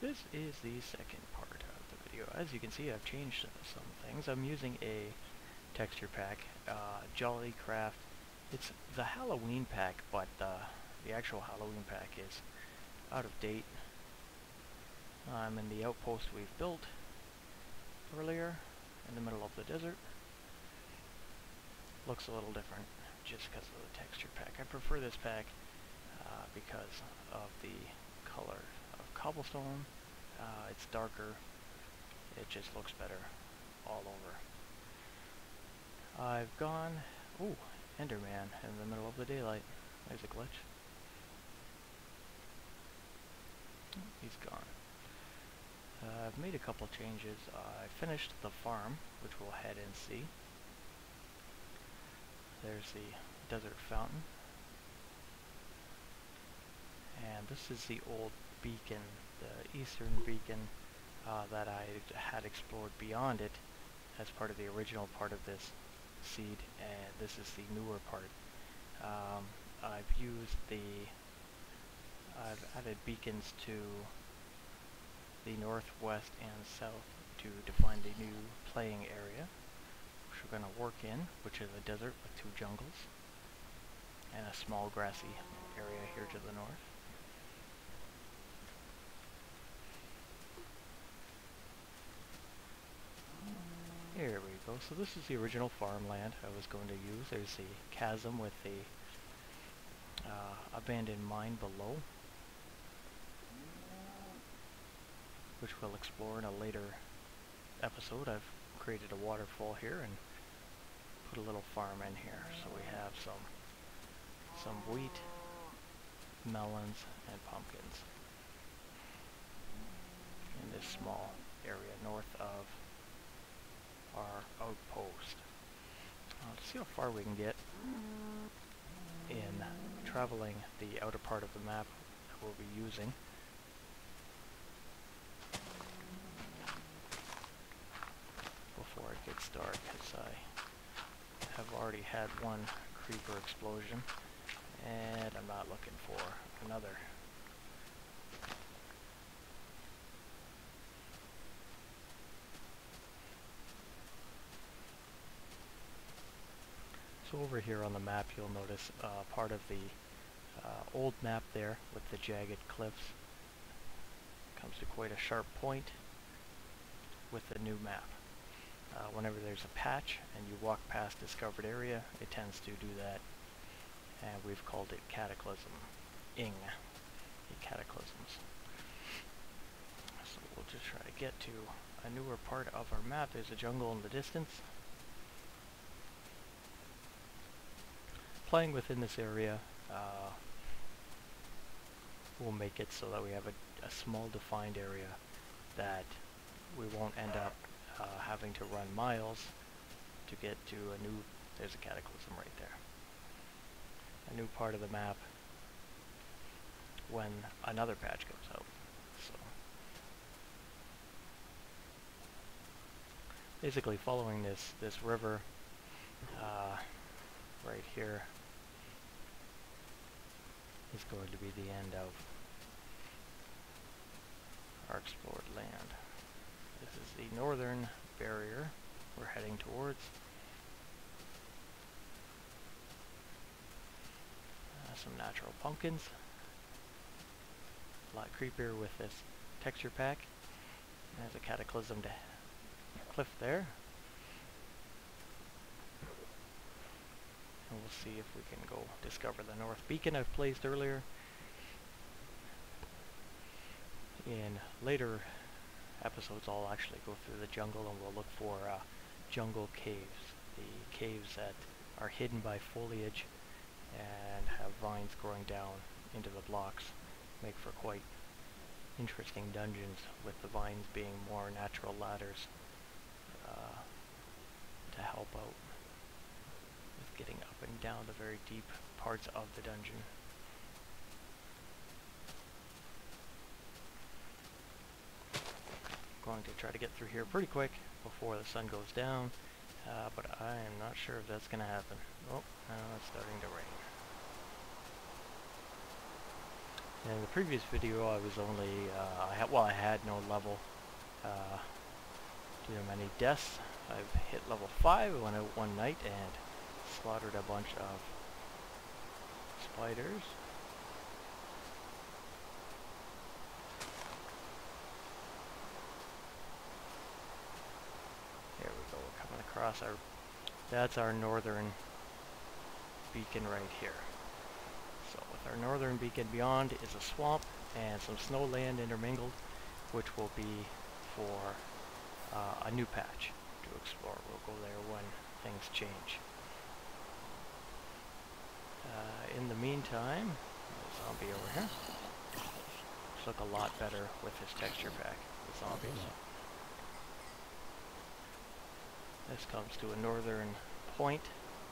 This is the second part of the video. As you can see, I've changed some things. I'm using a texture pack, Jollycraft. It's the Halloween pack, but the actual Halloween pack is out of date. I'm in the outpost we've built earlier in the middle of the desert. Looks a little different just because of the texture pack. I prefer this pack because of the color of cobblestone. It's darker. It just looks better all over. I've gone... Ooh, Enderman in the middle of the daylight. There's a glitch. He's gone. I've made a couple changes. I finished the farm, which we'll head and see. There's the desert fountain. And this is the old beacon, the eastern beacon that I had explored beyond it as part of the original part of this seed, and this is the newer part. I've added beacons to the northwest and south to define the new playing area, which we're going to work in, which is a desert with 2 jungles and a small grassy area here to the north. Here we go. So this is the original farmland I was going to use. There's the chasm with the abandoned mine below, which we'll explore in a later episode. I've created a waterfall here and put a little farm in here. So we have some wheat, melons, and pumpkins in this small area north of our outpost. To see how far we can get in traveling the outer part of the map that we'll be using. Before it gets dark, as I have already had one creeper explosion, and I'm not looking for another. So over here on the map you'll notice part of the old map there with the jagged cliffs comes to quite a sharp point with the new map. Whenever there's a patch and you walk past discovered area, it tends to do that, and we've called it Cataclysm-ing, the Cataclysms. So we'll just try to get to a newer part of our map. There's a jungle in the distance. Playing within this area will make it so that we have a small defined area that we won't end up having to run miles to get to a new... There's a cataclysm right there. A new part of the map when another patch comes out. So basically following this river right here is going to be the end of our explored land. This is the northern barrier we're heading towards. Some natural pumpkins. A lot creepier with this texture pack. There's a cataclysm to cliff there. And we'll see if we can go discover the north beacon I've placed earlier. In later episodes I'll actually go through the jungle and we'll look for jungle caves. The caves that are hidden by foliage and have vines growing down into the blocks. Make for quite interesting dungeons, with the vines being more natural ladders to help out with getting up and down the very deep parts of the dungeon. Going to try to get through here pretty quick before the sun goes down, but I am not sure if that's going to happen. Oh, now it's starting to rain. In the previous video, I was only, I had no level due to many deaths. I've hit level 5, I went out one night and slaughtered a bunch of spiders. There we go, we're coming across our, that's our northern beacon right here. So with our northern beacon beyond is a swamp and some snow land intermingled, which will be for a new patch to explore. We'll go there when things change. In the meantime, the zombie over here. Looks look a lot better with his texture pack, the zombies. This comes to a northern point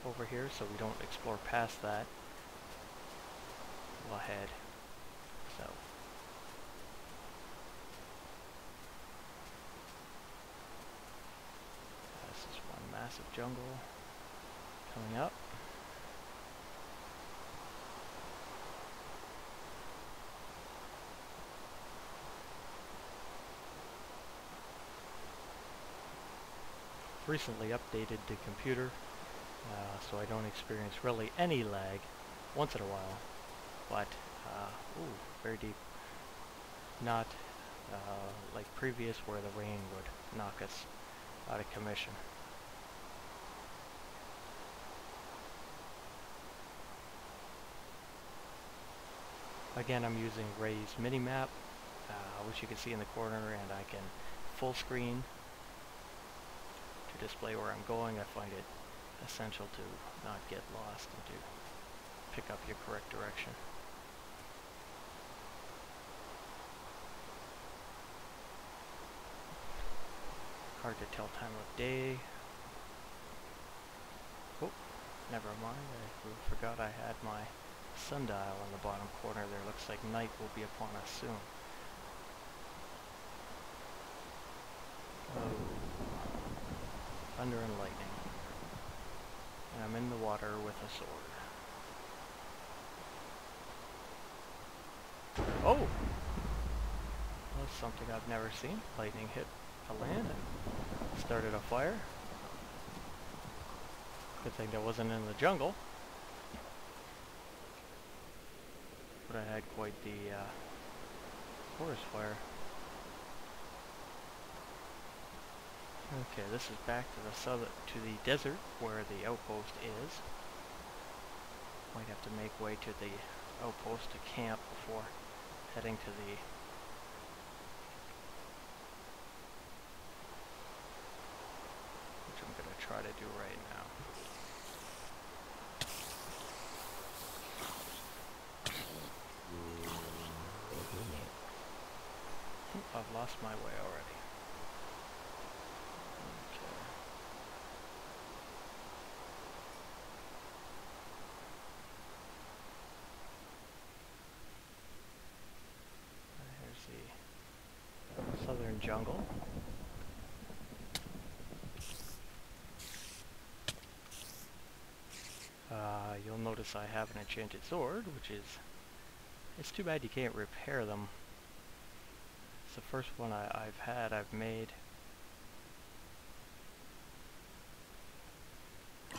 over here, so we don't explore past that. We'll head south. This is one massive jungle coming up. Recently updated the computer, so I don't experience really any lag once in a while, but ooh, very deep. Not like previous where the rain would knock us out of commission. Again, I'm using Ray's Minimap, which you can see in the corner, and I can full screen to display where I'm going. I find it essential to not get lost and to pick up your correct direction. Hard to tell time of day. Oh, never mind. I forgot I had my sundial in the bottom corner there. Looks like night will be upon us soon. Oh. Thunder and lightning. And I'm in the water with a sword. Oh! That's something I've never seen. Lightning hit a land and started a fire. Good thing that wasn't in the jungle. But I had quite the forest fire. Okay, this is back to the desert where the outpost is. Might have to make way to the outpost to camp before heading to the which I'm gonna try to do right now. I've lost my way already. Southern jungle. You'll notice I have an enchanted sword, which is, it's too bad you can't repair them. It's the first one I've made.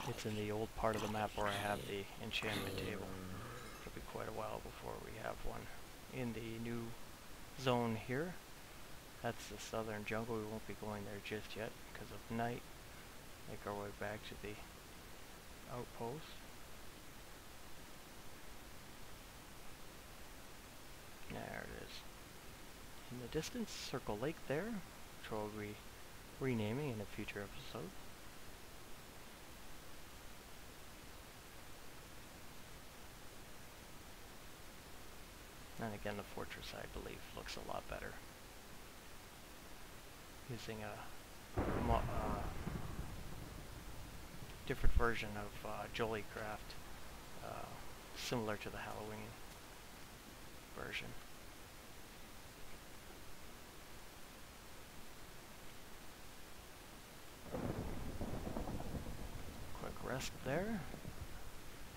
It's in the old part of the map where I have the enchantment table. It'll be quite a while before we have one in the new zone here. That's the southern jungle. We won't be going there just yet because of night. Make our way back to the outpost. There it is. In the distance, Circle Lake there, which we'll be renaming in a future episode. And again, the fortress, I believe, looks a lot better. Using a different version of Jollycraft, similar to the Halloween version. Quick rest there.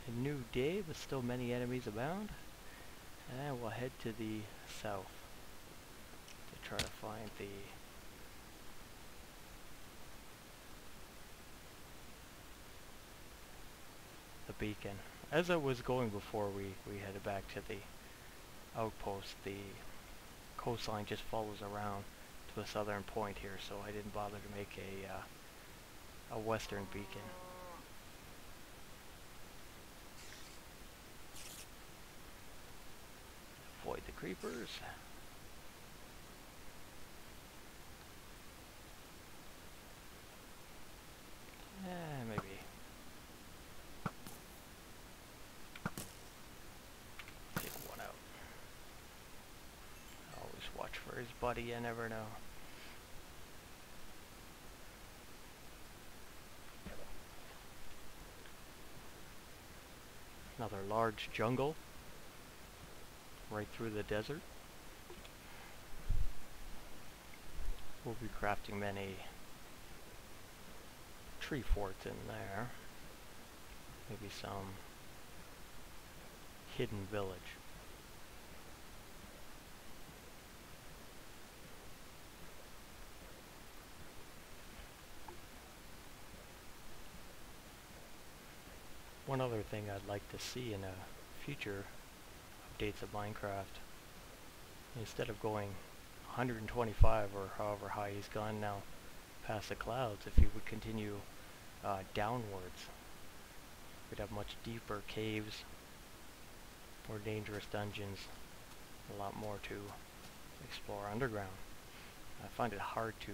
A new day, but still many enemies abound. And we'll head to the south to try to find the beacon. As I was going before we headed back to the outpost, the coastline just follows around to a southern point here, so I didn't bother to make a western beacon. Avoid the creepers. Maybe. Take one out. Always watch for his buddy, you never know. Another large jungle right through the desert. We'll be crafting many tree forts in there. Maybe some hidden village. One other thing I'd like to see in future updates of Minecraft, instead of going 125 or however high he's gone now past the clouds, if he would continue downwards, we'd have much deeper caves, more dangerous dungeons, a lot more to explore underground. I find it hard to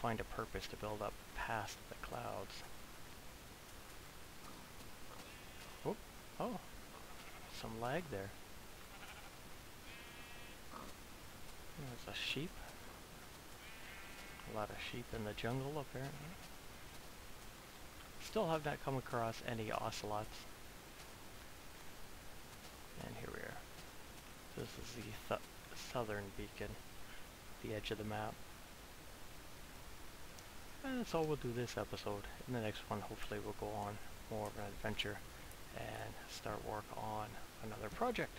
find a purpose to build up past the clouds. Oh, some lag there. There's a sheep. A lot of sheep in the jungle, apparently. Still have not come across any ocelots. And here we are. This is the southern beacon, the edge of the map. And that's all we'll do this episode. In the next one, hopefully we'll go on more of an adventure and start work on another project.